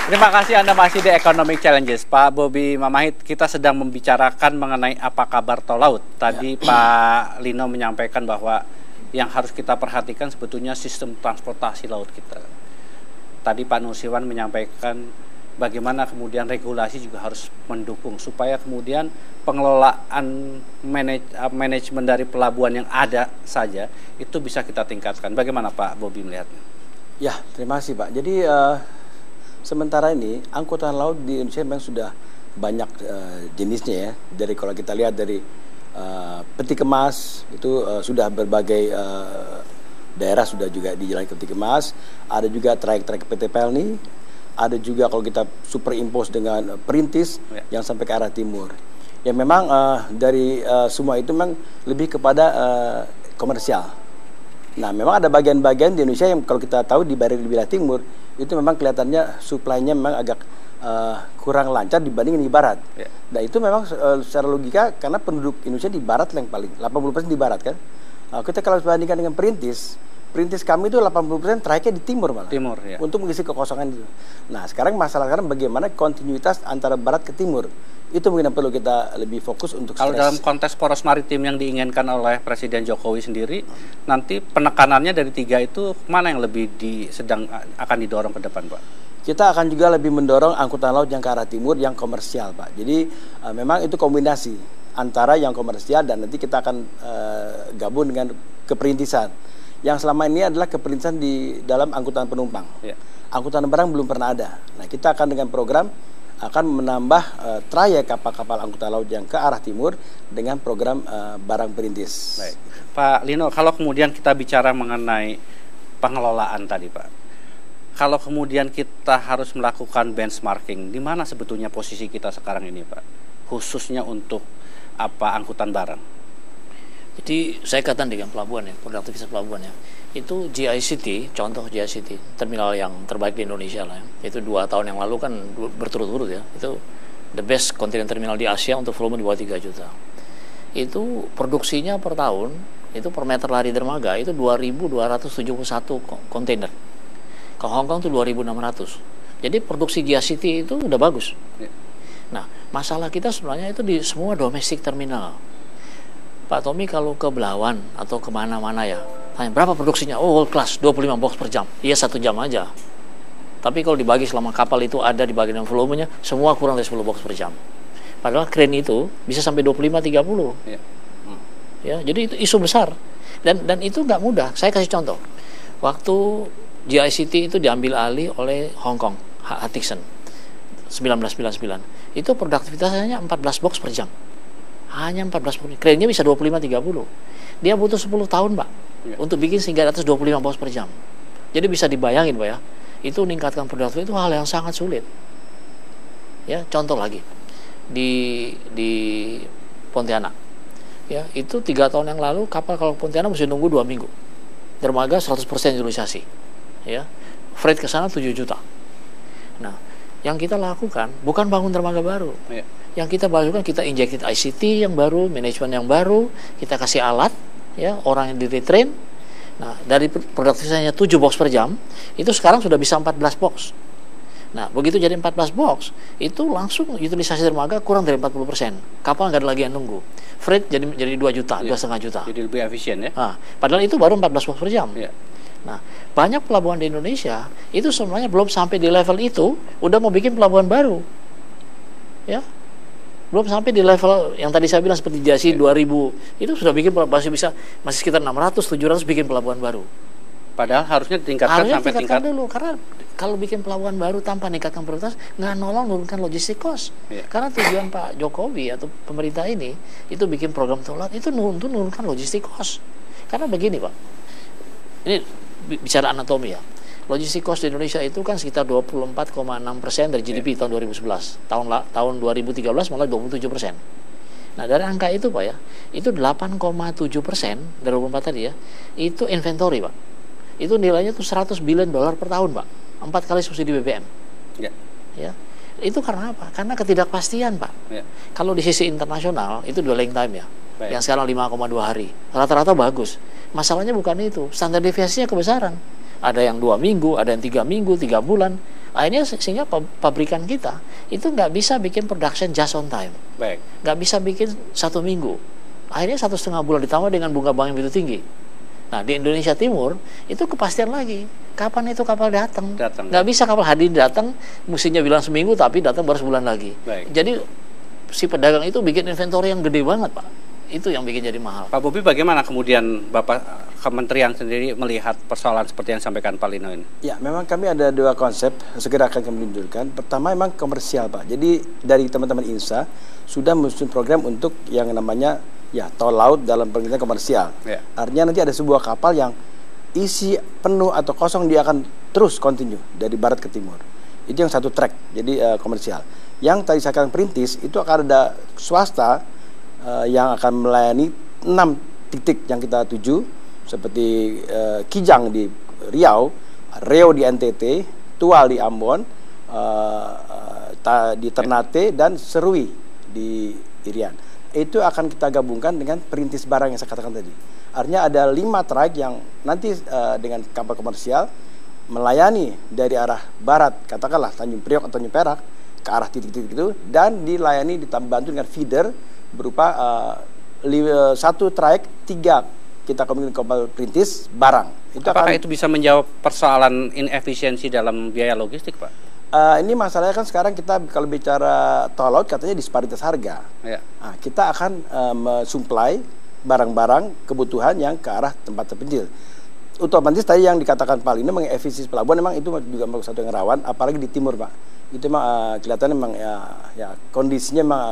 Terima kasih Anda masih di Economic Challenges. Pak Bobi Mamahit, kita sedang membicarakan mengenai apa kabar tol laut. Tadi Pak Lino menyampaikan bahwa yang harus kita perhatikan sebetulnya sistem transportasi laut kita. Tadi Pak Nusirwan menyampaikan bagaimana kemudian regulasi juga harus mendukung supaya kemudian pengelolaan manajemen dari pelabuhan yang ada saja itu bisa kita tingkatkan. Bagaimana Pak Bobi melihatnya? Ya, terima kasih Pak. Jadi sementara ini angkutan laut di Indonesia memang sudah banyak jenisnya ya. Dari kalau kita lihat dari peti kemas itu sudah berbagai daerah sudah juga dijalani peti kemas. Ada juga trayek-trayek PT Pelni. Ada juga kalau kita superimpose dengan perintis yang sampai ke arah timur. Ya memang dari semua itu memang lebih kepada komersial. Nah memang ada bagian-bagian di Indonesia yang kalau kita tahu di wilayah timur itu memang kelihatannya supply-nya memang agak kurang lancar dibanding di barat. Nah itu memang secara logika karena penduduk Indonesia di barat yang paling 80% di barat kan. Kita kalau bandingkan dengan perintis kami itu 80% trayeknya di timur malah. Timur ya. Untuk mengisi kekosongan itu. Nah sekarang masalah sekarang bagaimana kontinuitas antara barat ke timur. Itu mungkin yang perlu kita lebih fokus untuk kalau dalam konteks poros maritim yang diinginkan oleh Presiden Jokowi sendiri, nanti penekanannya dari tiga itu mana yang lebih sedang akan didorong ke depan, Pak? Kita akan juga lebih mendorong angkutan laut yang ke arah timur yang komersial, Pak. Jadi memang itu kombinasi antara yang komersial dan nanti kita akan gabung dengan keperintisan. Yang selama ini adalah keperintisan di dalam angkutan penumpang. Angkutan barang belum pernah ada. Nah, kita akan dengan program akan menambah trayek kapal-kapal angkutan laut yang ke arah timur dengan program barang perintis. Baik. Pak Lino, kalau kemudian kita bicara mengenai pengelolaan tadi, Pak. Kalau kemudian kita harus melakukan benchmarking, di mana sebetulnya posisi kita sekarang ini, Pak? Khususnya untuk angkutan barang. Jadi saya katakan dengan pelabuhan ya, produktivitas pelabuhan ya. Itu GICT, contoh GICT, terminal yang terbaik di Indonesia lah ya. Itu 2 tahun yang lalu kan berturut-turut ya. Itu the best container terminal di Asia untuk volume di bawah 3 juta. Itu produksinya per tahun, itu per meter lari dermaga itu 2.271 kontainer. Ke Hong Kong itu 2.600. Jadi produksi GICT itu udah bagus. Nah, masalah kita sebenarnya itu di semua domestic terminal. Pak Tommy kalau ke Belawan atau kemana-mana ya, tanya berapa produksinya? Oh world class, 25 box per jam. Iya 1 jam aja. Tapi kalau dibagi selama kapal itu ada di bagian volumenya, semua kurang dari 10 box per jam. Padahal crane itu bisa sampai 25-30. Ya, jadi itu isu besar. Dan itu nggak mudah. Saya kasih contoh. Waktu GICT itu diambil alih oleh Hong Kong, Hutchison, 1999. Itu produktivitasnya 14 box per jam. Hanya 14 box. Crane-nya bisa 25-30. Dia butuh 10 tahun, Pak. Untuk bikin sehingga atas 25 box per jam. Jadi bisa dibayangin, Pak ya. Itu meningkatkan produktivitas itu hal yang sangat sulit. Ya, contoh lagi. Di Pontianak. Ya, itu 3 tahun yang lalu kapal kalau Pontianak mesti nunggu 2 minggu. Dermaga 100% utilisasi. Ya. Freight ke sana 7 juta. Nah, yang kita lakukan bukan bangun dermaga baru. Yang kita lakukan, kita injected ICT yang baru, manajemen yang baru, kita kasih alat, ya, orang yang di-retrain. Nah, dari produktivitasnya 7 box per jam, itu sekarang sudah bisa 14 box. Nah, begitu jadi 14 box, itu langsung utilisasi dermaga kurang dari 40%. Kapal nggak ada lagi yang nunggu. Freight jadi 2 juta, 2,5 juta. Jadi lebih efisien ya. Nah, padahal itu baru 14 box per jam. Nah, banyak pelabuhan di Indonesia itu sebenarnya belum sampai di level itu, udah mau bikin pelabuhan baru. Ya. Belum sampai di level yang tadi saya bilang seperti JASI 2000, itu sudah bikin masih sekitar 600-700 bikin pelabuhan baru. Padahal harusnya ditingkatkan sampai tingkat dulu, karena kalau bikin pelabuhan baru tanpa meningkatkan prioritas nggak menurunkan logistik cost. Karena tujuan Pak Jokowi atau pemerintah ini itu bikin program tol laut itu menurunkan logistik cost. Karena begini Pak, ini bicara anatomi ya. Logistik cost di Indonesia itu kan sekitar 24,6% dari GDP tahun 2011. Tahun 2013 malah 27%. Nah, dari angka itu Pak ya, itu 8,7% dari 24 tadi ya, itu inventory Pak. Itu nilainya tuh $100 billion per tahun Pak. 4 kali subsidi BBM. Ya. Itu karena apa? Karena ketidakpastian Pak. Kalau di sisi internasional itu dwelling time ya. Yang sekarang 5,2 hari. Rata-rata bagus. Masalahnya bukan itu. Standar deviasinya kebesaran. Ada yang 2 minggu, ada yang 3 minggu, 3 bulan. Akhirnya sehingga pabrikan kita itu nggak bisa bikin production just on time. Baik. Nggak bisa bikin 1 minggu. Akhirnya 1,5 bulan ditambah dengan bunga bank yang begitu tinggi. Nah, di Indonesia Timur itu kepastian lagi. Kapan itu kapal datang? Nggak bisa kapal hadir datang, mestinya bilang seminggu tapi datang baru sebulan lagi. Baik. Jadi si pedagang itu bikin inventory yang gede banget, Pak. Itu yang bikin jadi mahal. Pak Bobi, bagaimana kemudian Bapak Kementerian sendiri melihat persoalan seperti yang disampaikan Pak Lino ini? Ya, memang kami ada 2 konsep segera akan kami luncurkan. Pertama memang komersial, Pak. Jadi dari teman-teman INSA sudah menyusun program untuk yang namanya tol laut dalam pengertian komersial. Ya. Artinya nanti ada sebuah kapal yang isi penuh atau kosong dia akan terus continue dari barat ke timur. Itu yang satu track, jadi komersial. Yang tadi saya katakan perintis itu akan ada swasta yang akan melayani 6 titik yang kita tuju, seperti Kijang di Riau, Reo di NTT, Tual di Ambon, di Ternate, dan Serui di Irian. Itu akan kita gabungkan dengan perintis barang yang saya katakan tadi. Artinya ada 5 trayek yang nanti dengan kapal komersial melayani dari arah barat, katakanlah Tanjung Priok atau Tanjung Perak, ke arah titik-titik itu, dan dilayani dibantu dengan feeder berupa 1 trayek 3 kita komunikasi kapal perintis barang. Apakah itu bisa menjawab persoalan inefisiensi dalam biaya logistik, Pak? Ini masalahnya kan sekarang kita kalau bicara tol laut katanya disparitas harga. Ya. Nah, kita akan mensuplai barang-barang kebutuhan yang ke arah tempat terpencil. Otomatis tadi yang dikatakan Pak Lino mengefisiensi pelabuhan, memang itu juga merupakan satu yang rawan, apalagi di timur, Pak. Itu memang kelihatannya memang kondisinya memang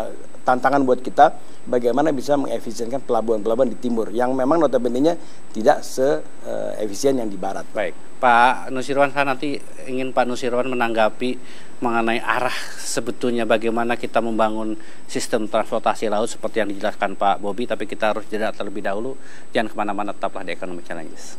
tantangan buat kita bagaimana bisa mengefisienkan pelabuhan-pelabuhan di timur yang memang notabene-nya tidak se-efisien yang di barat. Baik, Pak Nusirwan, saya nanti ingin Pak Nusirwan menanggapi mengenai arah sebetulnya bagaimana kita membangun sistem transportasi laut seperti yang dijelaskan Pak Bobi, tapi kita harus jeda terlebih dahulu. Jangan kemana-mana, tetaplah di Economic Challenges.